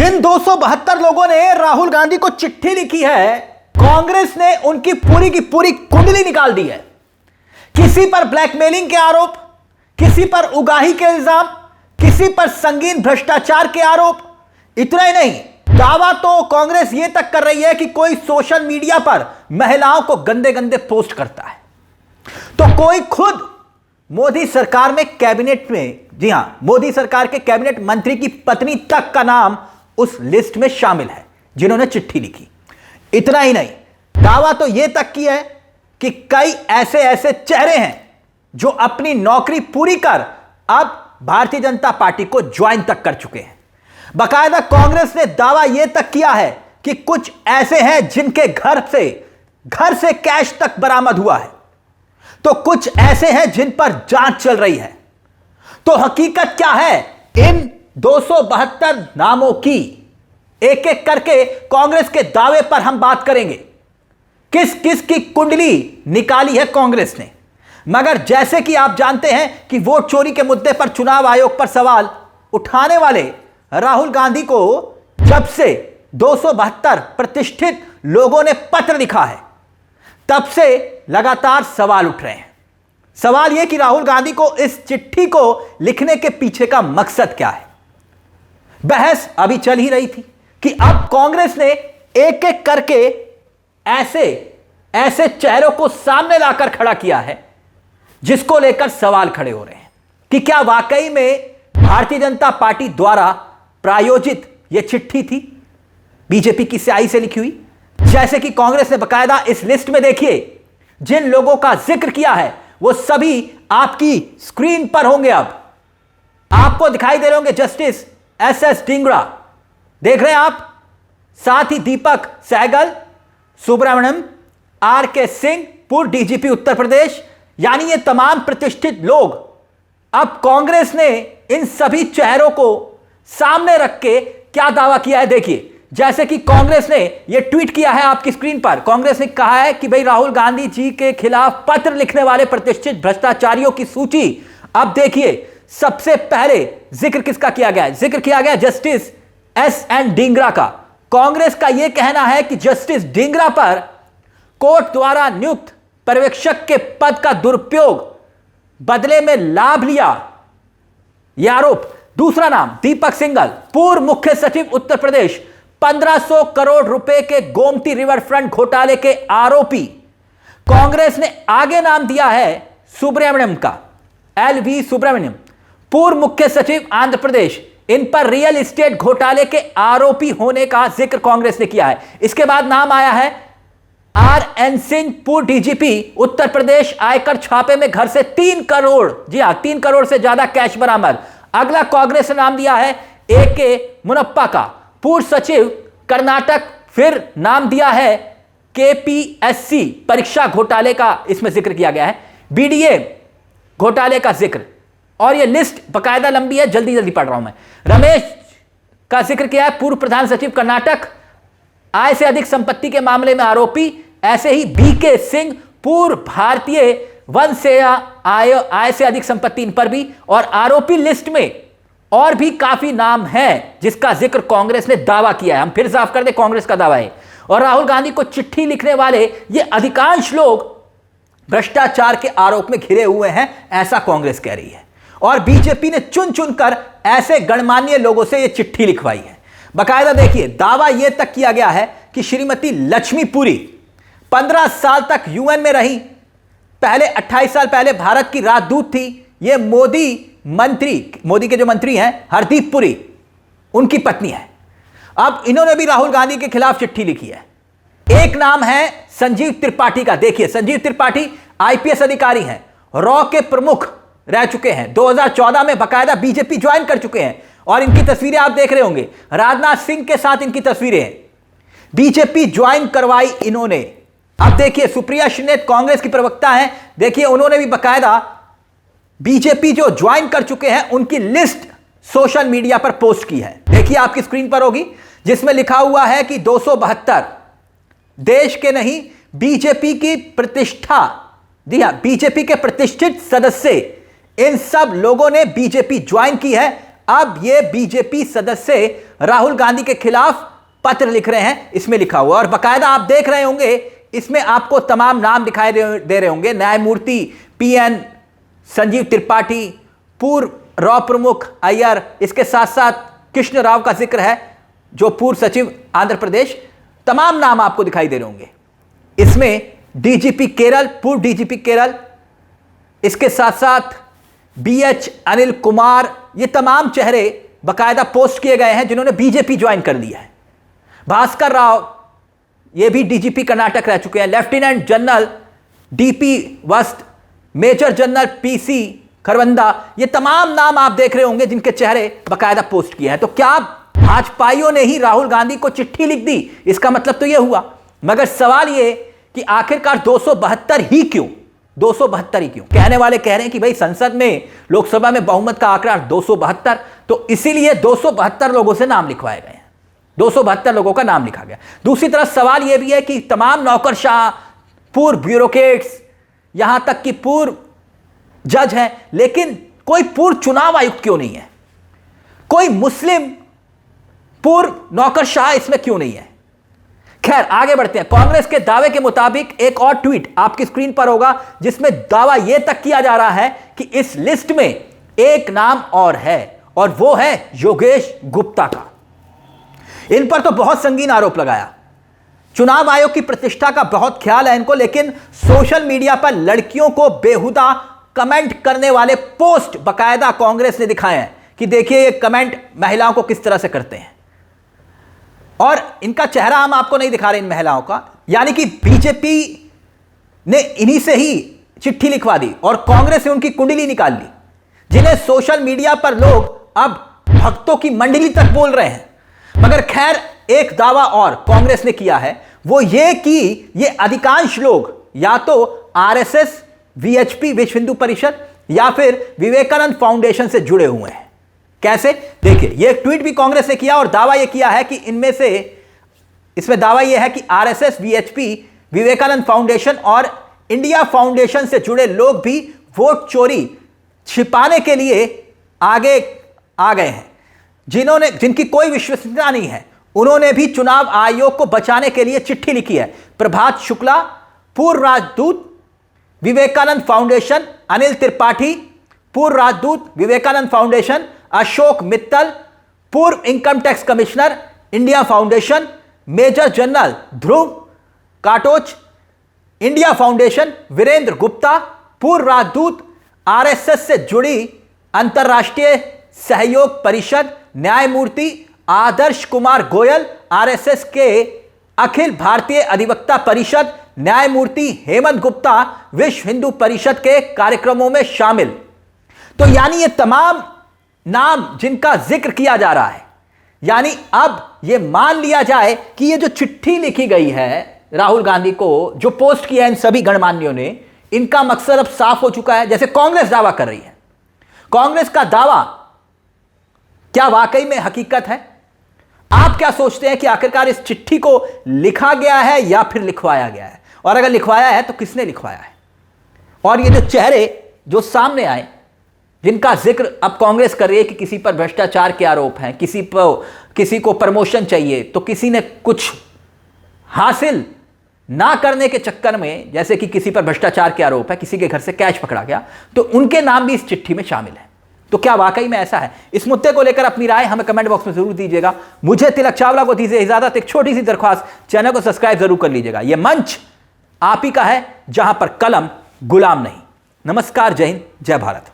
जिन 272 लोगों ने राहुल गांधी को चिट्ठी लिखी है, कांग्रेस ने उनकी पूरी की पूरी कुंडली निकाल दी है। किसी पर ब्लैकमेलिंग के आरोप, किसी पर उगाही के इल्जाम, किसी पर संगीन भ्रष्टाचार के आरोप। इतना ही नहीं, दावा तो कांग्रेस यह तक कर रही है कि कोई सोशल मीडिया पर महिलाओं को गंदे गंदे पोस्ट करता है, तो कोई खुद मोदी सरकार में कैबिनेट में, जी हां, मोदी सरकार के कैबिनेट मंत्री की पत्नी तक का नाम उस लिस्ट में शामिल है जिन्होंने चिट्ठी लिखी। इतना ही नहीं, दावा तो यह तक किया है कि कई ऐसे ऐसे चेहरे हैं जो अपनी नौकरी पूरी कर अब भारतीय जनता पार्टी को ज्वाइन तक कर चुके हैं। बाकायदा कांग्रेस ने दावा यह तक किया है कि कुछ ऐसे हैं जिनके घर से कैश तक बरामद हुआ है, तो कुछ ऐसे हैं जिन पर जांच चल रही है। तो हकीकत क्या है? इन 272 नामों की एक एक करके कांग्रेस के दावे पर हम बात करेंगे। किस किस की कुंडली निकाली है कांग्रेस ने। मगर जैसे कि आप जानते हैं कि वोट चोरी के मुद्दे पर चुनाव आयोग पर सवाल उठाने वाले राहुल गांधी को जब से 272 प्रतिष्ठित लोगों ने पत्र लिखा है, तब से लगातार सवाल उठ रहे हैं। सवाल यह कि राहुल गांधी को इस चिट्ठी को लिखने के पीछे का मकसद क्या है। बहस अभी चल ही रही थी कि अब कांग्रेस ने एक एक करके ऐसे चेहरों को सामने लाकर खड़ा किया है जिसको लेकर सवाल खड़े हो रहे हैं कि क्या वाकई में भारतीय जनता पार्टी द्वारा प्रायोजित यह चिट्ठी थी, बीजेपी की स्याही से लिखी हुई। जैसे कि कांग्रेस ने बकायदा इस लिस्ट में, देखिए, जिन लोगों का जिक्र किया है वो सभी आपकी स्क्रीन पर होंगे। अब आपको दिखाई दे रहे होंगे जस्टिस एस ढींगरा, देख रहे हैं आप, साथ ही दीपक सहगल, सुब्रमण्यम, आर.के. सिंह, पूर्व डीजीपी उत्तर प्रदेश, यानी ये तमाम प्रतिष्ठित लोग। अब कांग्रेस ने इन सभी चेहरों को सामने रख के क्या दावा किया है, देखिए। जैसे कि कांग्रेस ने यह ट्वीट किया है आपकी स्क्रीन पर। कांग्रेस ने कहा है कि भाई राहुल गांधी जी के खिलाफ पत्र लिखने वाले प्रतिष्ठित भ्रष्टाचारियों की सूची। अब देखिए, सबसे पहले जिक्र किसका किया गया है? जिक्र किया गया जस्टिस एस.एन. ढींगरा का। कांग्रेस का यह कहना है कि जस्टिस ढींगरा पर कोर्ट द्वारा नियुक्त पर्यवेक्षक के पद का दुरुपयोग, बदले में लाभ लिया, यह आरोप। दूसरा नाम दीपक सिंघल, पूर्व मुख्य सचिव उत्तर प्रदेश, 1500 करोड़ रुपए के गोमती रिवर फ्रंट घोटाले के आरोपी। कांग्रेस ने आगे नाम दिया है सुब्रमण्यम का, एल.वी. सुब्रमण्यम, पूर्व मुख्य सचिव आंध्र प्रदेश। इन पर रियल एस्टेट घोटाले के आरोपी होने का जिक्र कांग्रेस ने किया है। इसके बाद नाम आया है आर.एन. सिंह, पूर्व डीजीपी उत्तर प्रदेश। आयकर छापे में घर से 3 करोड़, जी हां, 3 करोड़ से ज्यादा कैश बरामद। अगला कांग्रेस ने नाम दिया है ए.के. मुनप्पा का, पूर्व सचिव कर्नाटक। फिर नाम दिया है केपीएससी परीक्षा घोटाले का, इसमें जिक्र किया गया है, बीडीए घोटाले का जिक्र। और यह लिस्ट बकायदा लंबी है, जल्दी जल्दी पढ़ रहा हूं मैं। रमेश का जिक्र किया है, पूर्व प्रधान सचिव कर्नाटक, आय से अधिक संपत्ति के मामले में आरोपी। ऐसे ही बी.के. सिंह, पूर्व भारतीय वन से आय से अधिक संपत्ति, इन पर भी। और आरोपी लिस्ट में और भी काफी नाम हैं जिसका जिक्र कांग्रेस ने दावा किया है। हम फिर साफ कर दें, कांग्रेस का दावा है। और राहुल गांधी को चिट्ठी लिखने वाले ये अधिकांश लोग भ्रष्टाचार के आरोप में घिरे हुए हैं, ऐसा कांग्रेस कह रही है। और बीजेपी ने चुन चुनकर ऐसे गणमान्य लोगों से यह चिट्ठी लिखवाई है। बकायदा देखिए, दावा यह तक किया गया है कि श्रीमती लक्ष्मीपुरी 15 साल तक यूएन में रही, पहले 28 साल पहले भारत की राजदूत थी। यह मोदी के जो मंत्री हैं हरदीप पुरी, उनकी पत्नी है। अब इन्होंने भी राहुल गांधी के खिलाफ चिट्ठी लिखी है। एक नाम है संजीव त्रिपाठी का। देखिए, संजीव त्रिपाठी आईपीएस अधिकारी हैं, रॉ के प्रमुख रह चुके हैं, 2014 में बकायदा बीजेपी ज्वाइन कर चुके हैं। और इनकी तस्वीरें आप देख रहे होंगे, राजनाथ सिंह के साथ इनकी तस्वीरें हैं। बीजेपी ज्वाइन करवाई इन्होंने। अब देखिए, सुप्रिया श्रीनेत कांग्रेस की प्रवक्ता हैं, देखिए उन्होंने भी बकायदा बीजेपी जो ज्वाइन कर चुके हैं उनकी लिस्ट सोशल मीडिया पर पोस्ट की है। देखिए, आपकी स्क्रीन पर होगी, जिसमें लिखा हुआ है कि 272 देश के नहीं, बीजेपी की प्रतिष्ठा, जी हां, बीजेपी के प्रतिष्ठित सदस्य, इन सब लोगों ने बीजेपी ज्वाइन की है। अब ये बीजेपी सदस्य राहुल गांधी के खिलाफ पत्र लिख रहे हैं, इसमें लिखा हुआ। और बाकायदा आप देख रहे होंगे, इसमें आपको तमाम नाम दिखाई दे रहे होंगे। न्यायमूर्ति PN संजीव त्रिपाठी, पूर्व रॉ प्रमुख अय्यर, इसके साथ साथ कृष्ण राव का जिक्र है जो पूर्व सचिव आंध्र प्रदेश। तमाम नाम आपको दिखाई दे रहे होंगे। इसमें DGP केरल, पूर्व DGP केरल, इसके साथ साथ BH अनिल कुमार, ये तमाम चेहरे बाकायदा पोस्ट किए गए हैं जिन्होंने बीजेपी ज्वाइन कर लिया है। भास्कर राव, ये भी DGP कर्नाटक रह चुके हैं। लेफ्टिनेंट जनरल DP वस्त, मेजर जनरल PC खरवंदा, ये तमाम नाम आप देख रहे होंगे जिनके चेहरे बाकायदा पोस्ट किए हैं। तो क्या भाजपाइयों ने ही राहुल गांधी को चिट्ठी लिख दी? इसका मतलब तो यह हुआ। मगर सवाल यह कि आखिरकार 272 ही क्यों? 272 ही क्यों? कहने वाले कह रहे हैं कि भाई संसद में, लोकसभा में बहुमत का आंकड़ा 272, तो इसीलिए 272 लोगों से नाम लिखवाए गए हैं। 272 लोगों का नाम लिखा गया। दूसरी तरफ सवाल यह भी है कि तमाम नौकरशाह, पूर्व ब्यूरोक्रेट्स, यहां तक कि पूर्व जज हैं, लेकिन कोई पूर्व चुनाव आयुक्त क्यों नहीं है? कोई मुस्लिम पूर्व नौकरशाह इसमें क्यों नहीं है? खैर, आगे बढ़ते हैं। कांग्रेस के दावे के मुताबिक एक और ट्वीट आपकी स्क्रीन पर होगा जिसमें दावा यह तक किया जा रहा है कि इस लिस्ट में एक नाम और है, और वो है योगेश गुप्ता का। इन पर तो बहुत संगीन आरोप लगाया। चुनाव आयोग की प्रतिष्ठा का बहुत ख्याल है इनको, लेकिन सोशल मीडिया पर लड़कियों को बेहुदा कमेंट करने वाले पोस्ट बाकायदा कांग्रेस ने दिखाए हैं कि देखिए ये कमेंट महिलाओं को किस तरह से करते हैं। और इनका चेहरा हम आपको नहीं दिखा रहे इन महिलाओं का, यानी कि बीजेपी ने इन्हीं से ही चिट्ठी लिखवा दी और कांग्रेस ने उनकी कुंडली निकाल ली, जिन्हें सोशल मीडिया पर लोग अब भक्तों की मंडली तक बोल रहे हैं। मगर खैर, एक दावा और कांग्रेस ने किया है, वो ये कि ये अधिकांश लोग या तो RSS, VHP विश्व हिंदू परिषद या फिर विवेकानंद फाउंडेशन से जुड़े हुए हैं। कैसे? देखिए, ये ट्वीट भी कांग्रेस ने किया और दावा यह किया है कि इनमें से, इसमें दावा यह है कि RSS, VHP, विवेकानंद फाउंडेशन और इंडिया फाउंडेशन से जुड़े लोग भी वोट चोरी छिपाने के लिए आगे आ गए हैं। जिनकी कोई विश्वसनीयता नहीं है, उन्होंने भी चुनाव आयोग को बचाने के लिए चिट्ठी लिखी है। प्रभात शुक्ला, पूर्व राजदूत विवेकानंद फाउंडेशन, अनिल त्रिपाठी, पूर्व राजदूत विवेकानंद फाउंडेशन, अशोक मित्तल, पूर्व income tax commissioner, India foundation, major general Dhruv Katoch, India foundation, Virendra Gupta, पूर्व राजदूत, RSS से जुड़ी अंतर्राष्ट्रीय सहयोग परिषद, न्यायमूर्ति आदर्श कुमार गोयल, RSS के अखिल भारतीय अधिवक्ता परिषद, न्यायमूर्ति हेमंत गुप्ता विश्व हिंदू परिषद के कार्यक्रमों में शामिल। तो यानी ये तमाम नाम जिनका जिक्र किया जा रहा है, यानी अब ये मान लिया जाए कि ये जो चिट्ठी लिखी गई है राहुल गांधी को, जो पोस्ट किया है इन सभी गणमान्यों ने, इनका मकसद अब साफ हो चुका है। जैसे कांग्रेस दावा कर रही है, कांग्रेस का दावा क्या वाकई में हकीकत है? आप क्या सोचते हैं कि आखिरकार इस चिट्ठी को लिखा गया है या फिर लिखवाया गया है? और अगर लिखवाया है तो किसने लिखवाया है? और ये जो चेहरे जो सामने आए, जिनका जिक्र अब कांग्रेस कर रही है कि किसी पर भ्रष्टाचार के आरोप हैं, किसी को प्रमोशन चाहिए, तो किसी ने कुछ हासिल ना करने के चक्कर में, जैसे कि किसी पर भ्रष्टाचार के आरोप है, किसी के घर से कैश पकड़ा गया, तो उनके नाम भी इस चिट्ठी में शामिल है। तो क्या वाकई में ऐसा है? इस मुद्दे को लेकर अपनी राय हमें कमेंट बॉक्स में जरूर दीजिएगा। मुझे तिलक चावला को दीजिए इजाजत। एक छोटी सी दरख्वास्त, चैनल को सब्सक्राइब जरूर कर लीजिएगा। यह मंच आप ही का है जहां पर कलम गुलाम नहीं। नमस्कार, जय हिंद, जय भारत।